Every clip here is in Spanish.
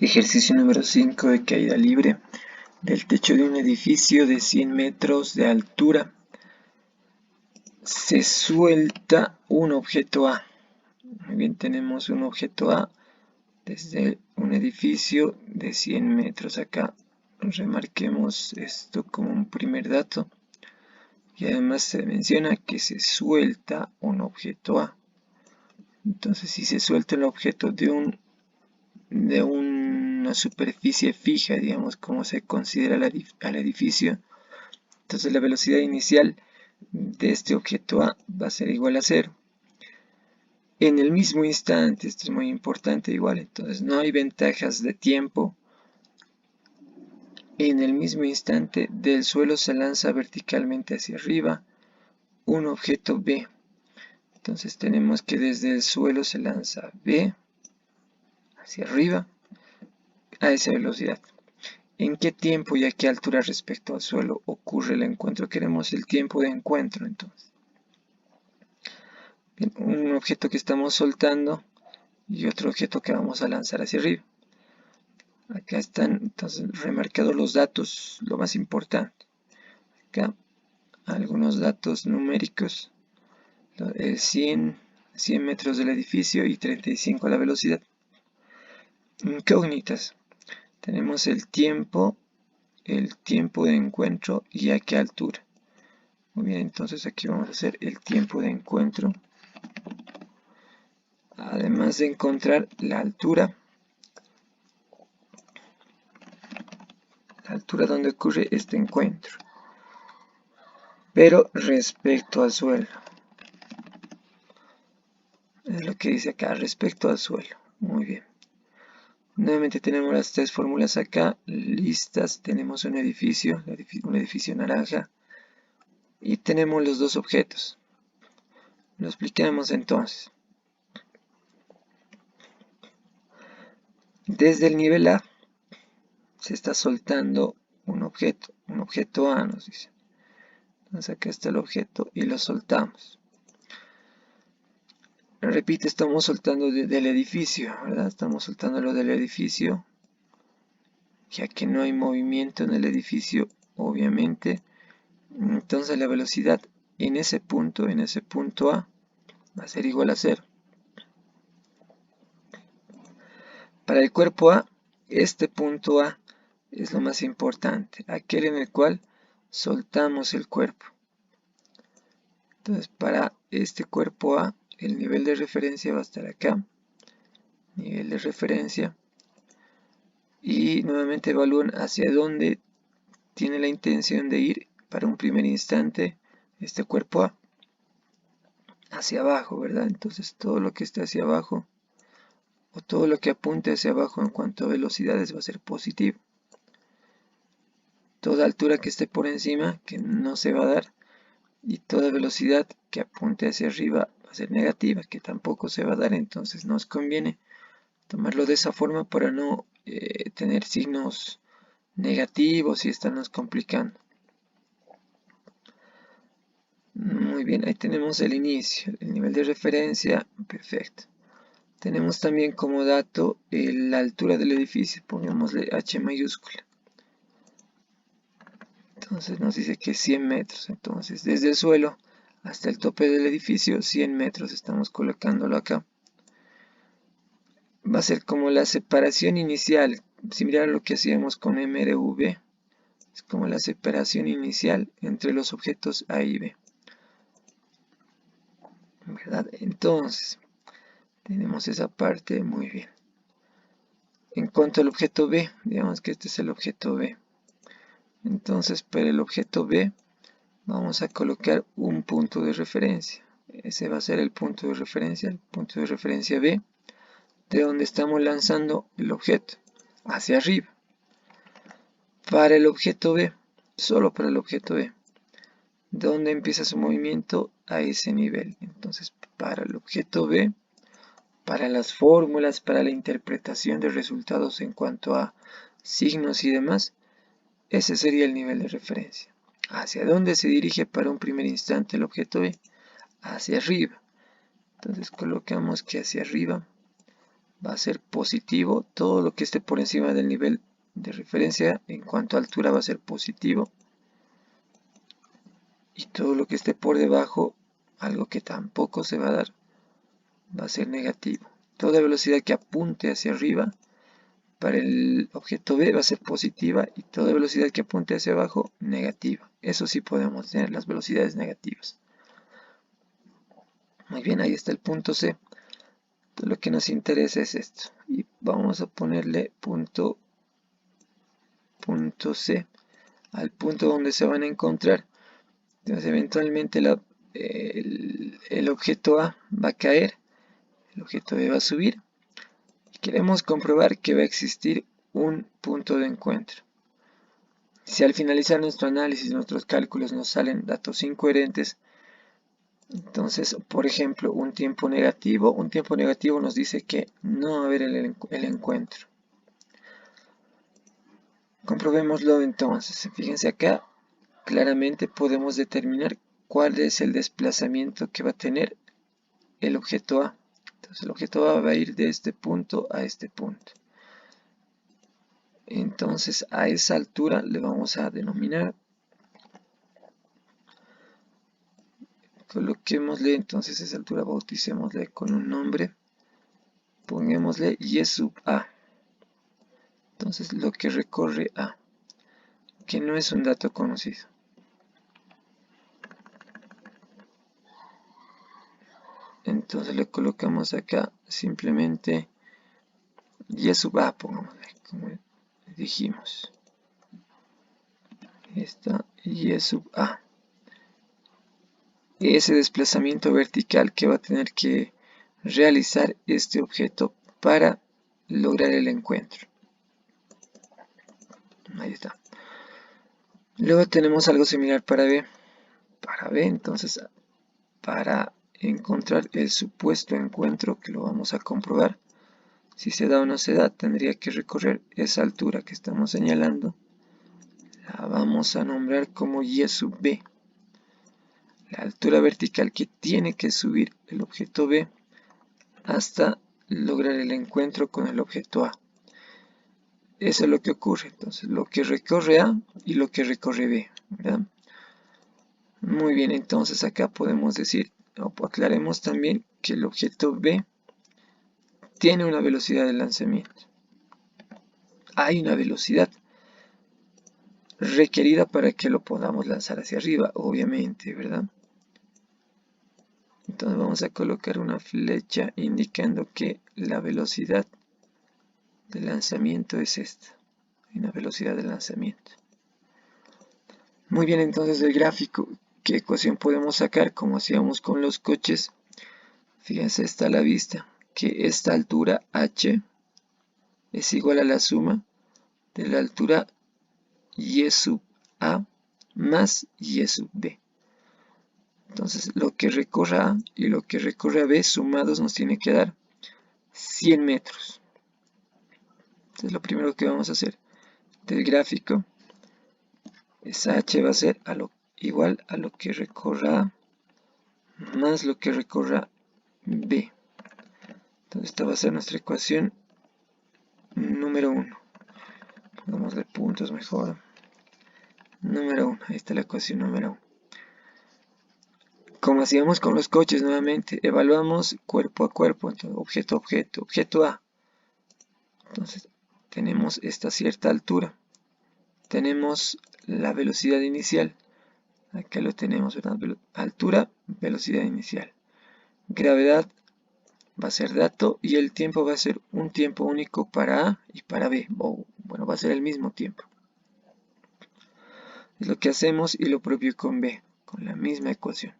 Ejercicio número 5 de caída libre del techo de un edificio de 100 metros de altura. Se suelta un objeto A. Muy bien, tenemos un objeto A desde un edificio de 100 metros. Acá remarquemos esto como un primer dato. Y además se menciona que se suelta un objeto A. Entonces, si se suelta el objeto de una superficie fija, digamos, como se considera al edificio, entonces la velocidad inicial de este objeto A va a ser igual a 0. En el mismo instante, esto es muy importante igual, entonces no hay ventajas de tiempo. En el mismo instante del suelo se lanza verticalmente hacia arriba un objeto B. Entonces tenemos que desde el suelo se lanza B hacia arriba a esa velocidad. ¿En qué tiempo y a qué altura respecto al suelo ocurre el encuentro? Queremos el tiempo de encuentro, entonces. Bien, un objeto que estamos soltando y otro objeto que vamos a lanzar hacia arriba. Acá están entonces remarcados los datos, lo más importante. Acá algunos datos numéricos. El 100 metros del edificio y 35 a la velocidad. Incógnitas. Tenemos el tiempo de encuentro y a qué altura. Muy bien, entonces aquí vamos a hacer el tiempo de encuentro. Además de encontrar la altura donde ocurre este encuentro. Pero respecto al suelo. Es lo que dice acá, respecto al suelo. Muy bien. Nuevamente tenemos las tres fórmulas acá listas. Tenemos un edificio naranja. Y tenemos los dos objetos. Lo explicamos entonces. Desde el nivel A se está soltando un objeto A nos dice. Entonces acá está el objeto y lo soltamos. Repite, estamos soltando del edificio, ¿verdad? Estamos soltándolo del edificio, ya que no hay movimiento en el edificio, obviamente. Entonces la velocidad en ese punto A, va a ser igual a 0. Para el cuerpo A, este punto A es lo más importante, aquel en el cual soltamos el cuerpo. Entonces para este cuerpo A, el nivel de referencia va a estar acá, nivel de referencia, y nuevamente evalúan hacia dónde tiene la intención de ir para un primer instante este cuerpo A, hacia abajo, ¿verdad? Entonces todo lo que esté hacia abajo, o todo lo que apunte hacia abajo en cuanto a velocidades va a ser positivo. Toda altura que esté por encima, que no se va a dar, y toda velocidad que apunte hacia arriba va a ser negativa, que tampoco se va a dar. Entonces nos conviene tomarlo de esa forma para no tener signos negativos y estarnos complicando. Muy bien, ahí tenemos el inicio, el nivel de referencia, perfecto. Tenemos también como dato la altura del edificio, pongámosle H mayúscula. Entonces nos dice que 100 metros, entonces desde el suelo hasta el tope del edificio, 100 metros, estamos colocándolo acá. Va a ser como la separación inicial, similar a lo que hacíamos con MRV. Es como la separación inicial entre los objetos A y B. ¿Verdad? Entonces, tenemos esa parte muy bien. En cuanto al objeto B, digamos que este es el objeto B. Entonces, para el objeto B, vamos a colocar un punto de referencia. Ese va a ser el punto de referencia B, de donde estamos lanzando el objeto, hacia arriba. Para el objeto B, solo para el objeto B, donde empieza su movimiento a ese nivel. Entonces, para el objeto B, para las fórmulas, para la interpretación de resultados en cuanto a signos y demás, ese sería el nivel de referencia. ¿Hacia dónde se dirige para un primer instante el objeto B? Hacia arriba. Entonces colocamos que hacia arriba va a ser positivo. Todo lo que esté por encima del nivel de referencia en cuanto a altura va a ser positivo. Y todo lo que esté por debajo, algo que tampoco se va a dar, va a ser negativo. Toda velocidad que apunte hacia arriba para el objeto B va a ser positiva y toda velocidad que apunte hacia abajo, negativa. Eso sí podemos tener las velocidades negativas. Muy bien, ahí está el punto C. Entonces, lo que nos interesa es esto. Y vamos a ponerle punto C al punto donde se van a encontrar. Entonces eventualmente el objeto A va a caer, el objeto B va a subir. Queremos comprobar que va a existir un punto de encuentro. Si al finalizar nuestro análisis, nuestros cálculos nos salen datos incoherentes, entonces, por ejemplo, un tiempo negativo nos dice que no va a haber el encuentro. Comprobémoslo entonces. Fíjense acá, claramente podemos determinar cuál es el desplazamiento que va a tener el objeto A. Entonces el objeto A va a ir de este punto a este punto. Entonces a esa altura le vamos a denominar, coloquémosle entonces esa altura, bauticémosle con un nombre, pongámosle Y sub A. Entonces lo que recorre A, que no es un dato conocido. Entonces le colocamos acá simplemente Y sub A, pongámosle, como dijimos. Esta Y sub A. Ese desplazamiento vertical que va a tener que realizar este objeto para lograr el encuentro. Ahí está. Luego tenemos algo similar para B. Para B, entonces, para encontrar el supuesto encuentro, que lo vamos a comprobar, si se da o no se da, tendría que recorrer esa altura que estamos señalando. La vamos a nombrar como Y sub B. La altura vertical que tiene que subir el objeto B hasta lograr el encuentro con el objeto A. Eso es lo que ocurre. Entonces, lo que recorre A y lo que recorre B, ¿verdad? Muy bien, entonces acá podemos decir, o aclaremos también que el objeto B tiene una velocidad de lanzamiento. Hay una velocidad requerida para que lo podamos lanzar hacia arriba, obviamente, ¿verdad? Entonces vamos a colocar una flecha indicando que la velocidad de lanzamiento es esta. Hay una velocidad de lanzamiento. Muy bien, entonces el gráfico, ¿qué ecuación podemos sacar? Como hacíamos con los coches. Fíjense, está a la vista que esta altura h es igual a la suma de la altura y sub a más y sub b. Entonces lo que recorra a y lo que recorre a b sumados nos tiene que dar 100 metros. Entonces lo primero que vamos a hacer del gráfico, esa h va a ser igual a lo que recorra a más lo que recorra b. Entonces esta va a ser nuestra ecuación número 1. Pongámosle puntos mejor. Número 1. Ahí está la ecuación número 1. Como hacíamos con los coches nuevamente, evaluamos cuerpo a cuerpo, entonces objeto a objeto, objeto A. Entonces tenemos esta cierta altura. Tenemos la velocidad inicial. Acá lo tenemos, ¿verdad? Altura, velocidad inicial. Gravedad va a ser dato y el tiempo va a ser un tiempo único para A y para B. O, bueno, va a ser el mismo tiempo. Es lo que hacemos y lo propio con B, con la misma ecuación.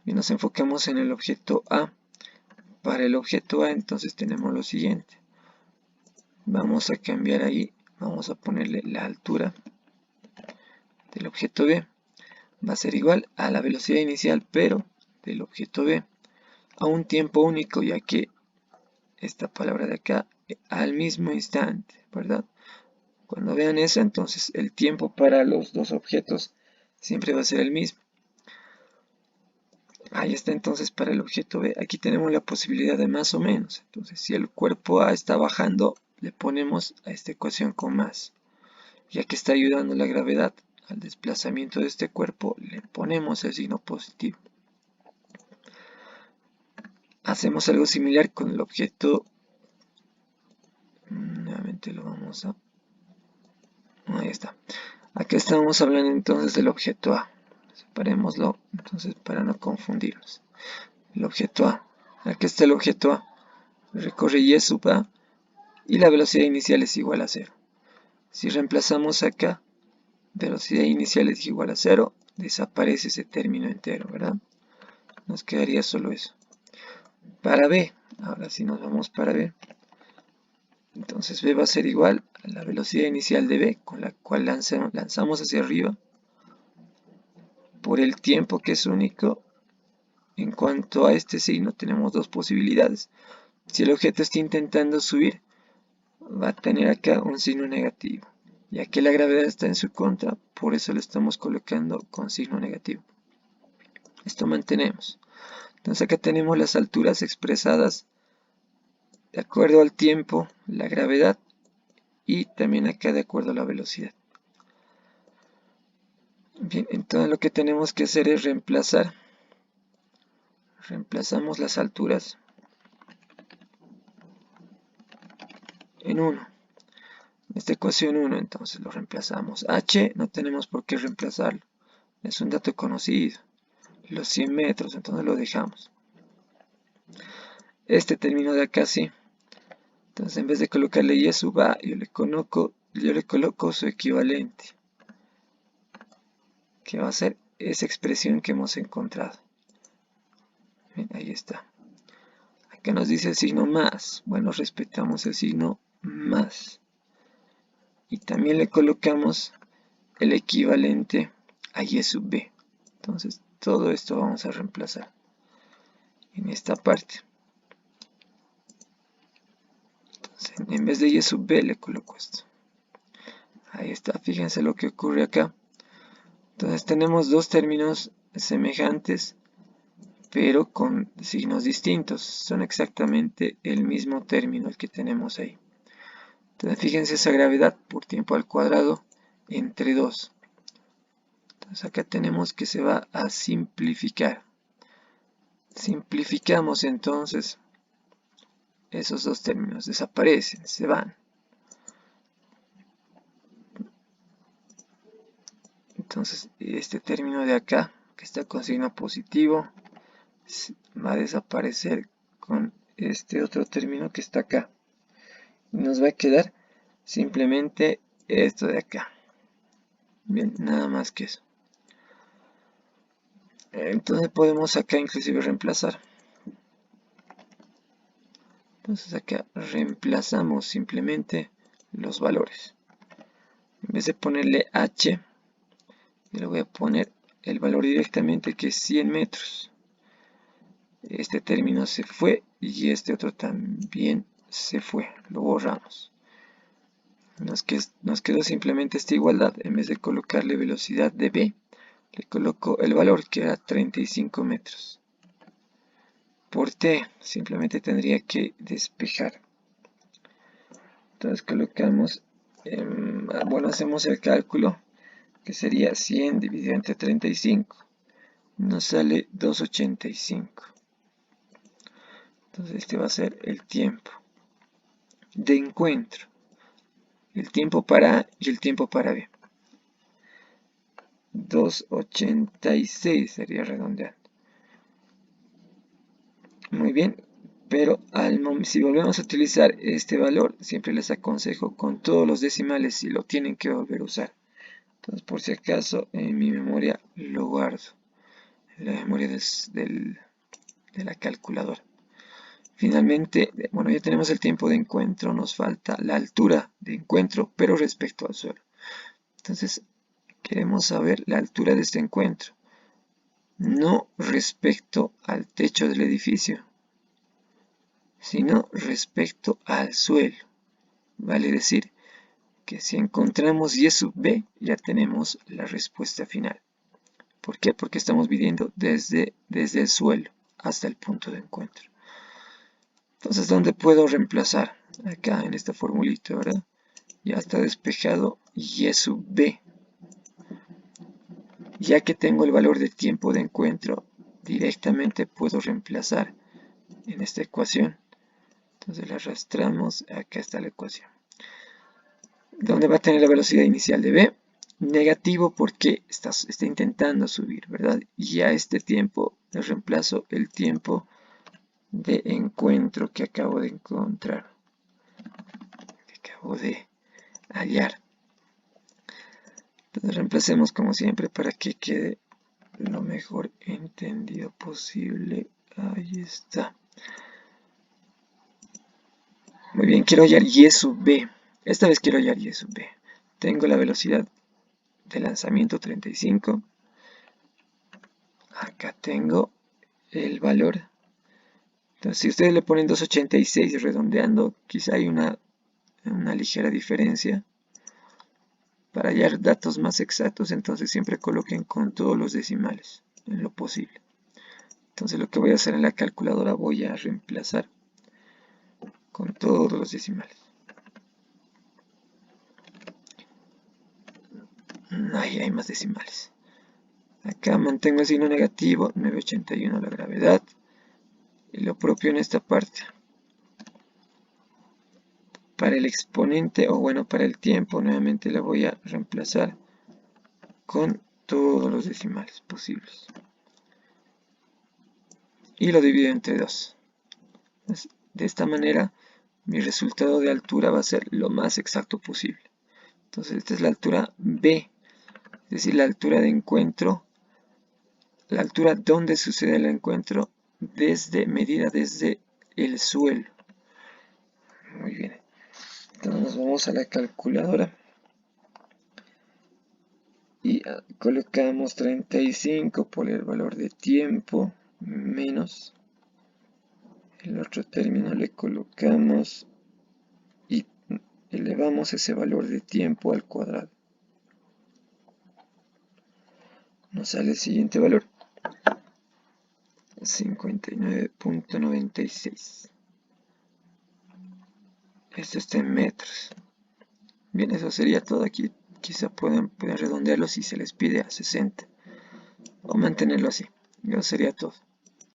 Y nos enfocamos en el objeto A. Para el objeto A entonces tenemos lo siguiente. Vamos a cambiar ahí, vamos a ponerle la altura del objeto B. Va a ser igual a la velocidad inicial, pero del objeto B, a un tiempo único, ya que esta palabra de acá, al mismo instante, ¿verdad? Cuando vean eso, entonces el tiempo para los dos objetos siempre va a ser el mismo. Ahí está entonces para el objeto B. Aquí tenemos la posibilidad de más o menos. Entonces, si el cuerpo A está bajando, le ponemos a esta ecuación con más. Ya que está ayudando la gravedad al desplazamiento de este cuerpo, le ponemos el signo positivo. Hacemos algo similar con el objeto. Nuevamente lo vamos a... Ahí está. Aquí estamos hablando entonces del objeto A. Separémoslo entonces para no confundirnos. El objeto A. Aquí está el objeto A. Recorre y sub A y la velocidad inicial es igual a 0. Si reemplazamos acá, velocidad inicial es igual a 0, desaparece ese término entero, ¿verdad? Nos quedaría solo eso. Para B, ahora sí nos vamos para B. Entonces B va a ser igual a la velocidad inicial de B, con la cual lanzamos hacia arriba, por el tiempo que es único. En cuanto a este signo, tenemos dos posibilidades. Si el objeto está intentando subir, va a tener acá un signo negativo. Ya que la gravedad está en su contra, por eso lo estamos colocando con signo negativo. Esto mantenemos. Entonces acá tenemos las alturas expresadas de acuerdo al tiempo, la gravedad y también acá de acuerdo a la velocidad. Bien, entonces lo que tenemos que hacer es reemplazar. Reemplazamos las alturas en 1. Esta ecuación 1, entonces lo reemplazamos. H no tenemos por qué reemplazarlo. Es un dato conocido. Los 100 metros, entonces lo dejamos. Este término de acá sí. Entonces en vez de colocarle y sub A, yo le coloco su equivalente. Que va a ser esa expresión que hemos encontrado. Bien, ahí está. Acá nos dice el signo más. Bueno, respetamos el signo más. Y también le colocamos el equivalente a y sub b. Entonces todo esto vamos a reemplazar en esta parte. Entonces en vez de y sub b le coloco esto. Ahí está, fíjense lo que ocurre acá. Entonces tenemos dos términos semejantes, pero con signos distintos. Son exactamente el mismo término el que tenemos ahí. Entonces fíjense esa gravedad por tiempo al cuadrado entre 2. Entonces acá tenemos que se va a simplificar. Simplificamos entonces esos dos términos, desaparecen, se van. Entonces este término de acá, que está con signo positivo, va a desaparecer con este otro término que está acá. Y nos va a quedar simplemente esto de acá. Bien, nada más que eso. Entonces podemos acá inclusive reemplazar. Entonces acá reemplazamos simplemente los valores. En vez de ponerle h, le voy a poner el valor directamente, que es 100 metros. Este término se fue y este otro también se fue. Lo borramos. Nos quedó simplemente esta igualdad. En vez de colocarle velocidad de b, le coloco el valor, que era 35 metros. Por t, simplemente tendría que despejar. Entonces colocamos, bueno, hacemos el cálculo, que sería 100 dividido entre 35. Nos sale 2,85. Entonces este va a ser el tiempo de encuentro. El tiempo para A y el tiempo para B. 2,86 sería redondeando. Muy bien, pero si volvemos a utilizar este valor, siempre les aconsejo con todos los decimales si lo tienen que volver a usar. Entonces, por si acaso, en mi memoria lo guardo. En la memoria de la calculadora. Finalmente, bueno, ya tenemos el tiempo de encuentro, nos falta la altura de encuentro, pero respecto al suelo. Entonces, queremos saber la altura de este encuentro, no respecto al techo del edificio, sino respecto al suelo. Vale decir que si encontramos y sub b, ya tenemos la respuesta final. ¿Por qué? Porque estamos midiendo desde el suelo hasta el punto de encuentro. Entonces, ¿dónde puedo reemplazar? Acá en esta formulita, ¿verdad? Ya está despejado y sub b. Ya que tengo el valor de tiempo de encuentro, directamente puedo reemplazar en esta ecuación. Entonces la arrastramos, acá está la ecuación. ¿Dónde va a tener la velocidad inicial de b? Negativo porque está intentando subir, ¿verdad? Y a este tiempo le reemplazo el tiempo de encuentro que acabo de encontrar, que acabo de hallar. Entonces reemplacemos como siempre para que quede lo mejor entendido posible. Ahí está. Muy bien, quiero hallar y sub b. Esta vez quiero hallar y sub b. Tengo la velocidad de lanzamiento 35. Acá tengo el valor. Entonces, si ustedes le ponen 286 redondeando, quizá hay una ligera diferencia. Para hallar datos más exactos, entonces siempre coloquen con todos los decimales, en lo posible. Entonces lo que voy a hacer en la calculadora, voy a reemplazar con todos los decimales. Ahí hay más decimales. Acá mantengo el signo negativo, 981 la gravedad. Y lo propio en esta parte. Para el exponente, o bueno, para el tiempo, nuevamente la voy a reemplazar con todos los decimales posibles. Y lo divido entre 2. De esta manera, mi resultado de altura va a ser lo más exacto posible. Entonces, esta es la altura B, es decir, la altura de encuentro, la altura donde sucede el encuentro, medida desde el suelo. Muy bien. Entonces nos vamos a la calculadora y colocamos 35 por el valor de tiempo menos el otro término, le colocamos y elevamos ese valor de tiempo al cuadrado. Nos sale el siguiente valor, 59.96. Esto está en metros. Bien, eso sería todo aquí. Quizá pueden redondearlo si se les pide a 60 o mantenerlo así. Eso sería todo.